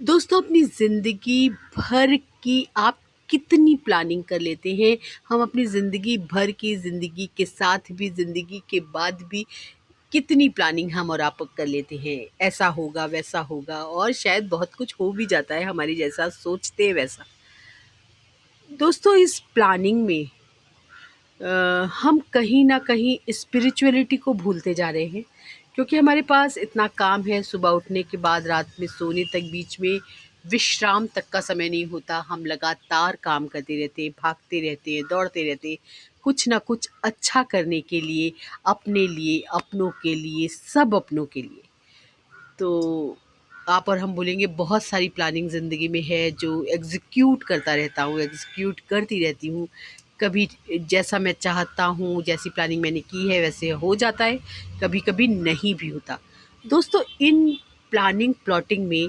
दोस्तों अपनी ज़िंदगी भर की आप कितनी प्लानिंग कर लेते हैं। हम अपनी ज़िंदगी भर की ज़िंदगी के साथ भी ज़िंदगी के बाद भी कितनी प्लानिंग हम और आप कर लेते हैं। ऐसा होगा वैसा होगा और शायद बहुत कुछ हो भी जाता है हमारी जैसा सोचते हैं वैसा। दोस्तों इस प्लानिंग में हम कहीं न कहीं स्पिरिचुअलिटी को भूलते जा रहे हैं, क्योंकि हमारे पास इतना काम है। सुबह उठने के बाद रात में सोने तक बीच में विश्राम तक का समय नहीं होता। हम लगातार काम करते रहते हैं, भागते रहते हैं, दौड़ते रहते हैं, कुछ ना कुछ अच्छा करने के लिए, अपने लिए, अपनों के लिए, सब अपनों के लिए। तो आप और हम बोलेंगे बहुत सारी प्लानिंग ज़िंदगी में है जो एग्ज़ीक्यूट करता रहता हूँ, एग्ज़ीक्यूट करती रहती हूँ। कभी जैसा मैं चाहता हूँ, जैसी प्लानिंग मैंने की है वैसे हो जाता है, कभी-कभी नहीं भी होता। दोस्तों इन प्लानिंग प्लॉटिंग में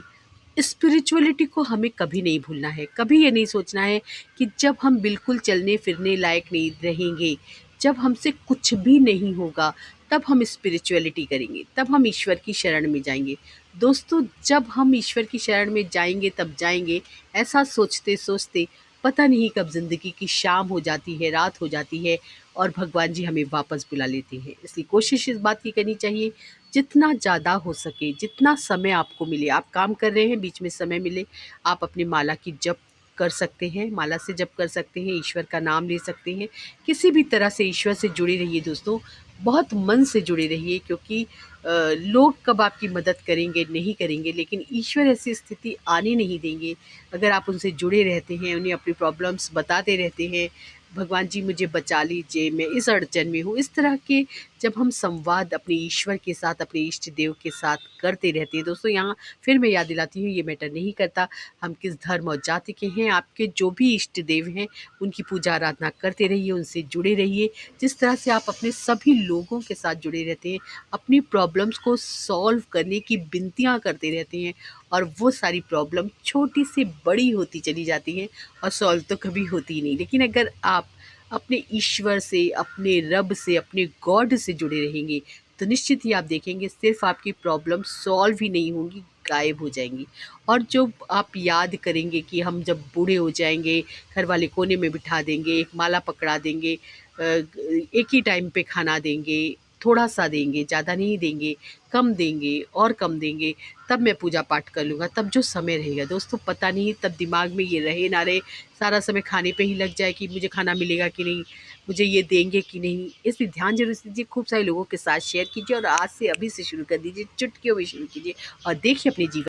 स्पिरिचुअलिटी को हमें कभी नहीं भूलना है। कभी ये नहीं सोचना है कि जब हम बिल्कुल चलने फिरने लायक नहीं रहेंगे, जब हमसे कुछ भी नहीं होगा, तब हम स्पिरिचुअलिटी करेंगे, तब हम ईश्वर की शरण में जाएँगे। दोस्तों जब हम ईश्वर की शरण में जाएँगे तब जाएँगे, ऐसा सोचते-सोचते पता नहीं कब ज़िंदगी की शाम हो जाती है, रात हो जाती है और भगवान जी हमें वापस बुला लेते हैं। इसलिए कोशिश इस बात की करनी चाहिए, जितना ज़्यादा हो सके, जितना समय आपको मिले, आप काम कर रहे हैं, बीच में समय मिले, आप अपनी माला की जप कर सकते हैं, माला से जप कर सकते हैं, ईश्वर का नाम ले सकते हैं। किसी भी तरह से ईश्वर से जुड़े रहिए दोस्तों, बहुत मन से जुड़े रहिए, क्योंकि लोग कब आपकी मदद करेंगे, नहीं करेंगे, लेकिन ईश्वर ऐसी स्थिति आने नहीं देंगे। अगर आप उनसे जुड़े रहते हैं, उन्हें अपनी प्रॉब्लम्स बताते रहते हैं, भगवान जी मुझे बचा लीजिए, मैं इस अड़चन में हूँ, इस तरह के जब हम संवाद अपने ईश्वर के साथ, अपने इष्ट देव के साथ करते रहते हैं। दोस्तों यहाँ फिर मैं याद दिलाती हूँ, ये मैटर नहीं करता हम किस धर्म और जाति के हैं। आपके जो भी इष्ट देव हैं उनकी पूजा आराधना करते रहिए, उनसे जुड़े रहिए। जिस तरह से आप अपने सभी लोगों के साथ जुड़े रहते हैं, अपनी प्रॉब्लम्स को सॉल्व करने की विनतियाँ करते रहते हैं, और वो सारी प्रॉब्लम छोटी से बड़ी होती चली जाती हैं और सॉल्व तो कभी होती ही नहीं। लेकिन अगर आप अपने ईश्वर से, अपने रब से, अपने गॉड से जुड़े रहेंगे, तो निश्चित ही आप देखेंगे सिर्फ़ आपकी प्रॉब्लम सॉल्व ही नहीं होंगी, गायब हो जाएँगी। और जो आप याद करेंगे कि हम जब बूढ़े हो जाएँगे, घर वाले कोने में बिठा देंगे, एक माला पकड़ा देंगे, एक ही टाइम पे खाना देंगे, थोड़ा-सा देंगे, ज़्यादा नहीं देंगे, कम देंगे और कम देंगे, तब मैं पूजा पाठ कर लूँगा, तब जो समय रहेगा दोस्तों पता नहीं तब दिमाग में ये रहे ना रहे, सारा समय खाने पे ही लग जाए कि मुझे खाना मिलेगा कि नहीं, मुझे ये देंगे कि नहीं। इसलिए ध्यान ज़रूर से दीजिए, खूब सारे लोगों के साथ शेयर कीजिए और आज से अभी से शुरू कर दीजिए, चुटकियों में शुरू कीजिए और देखिए अपने जीवन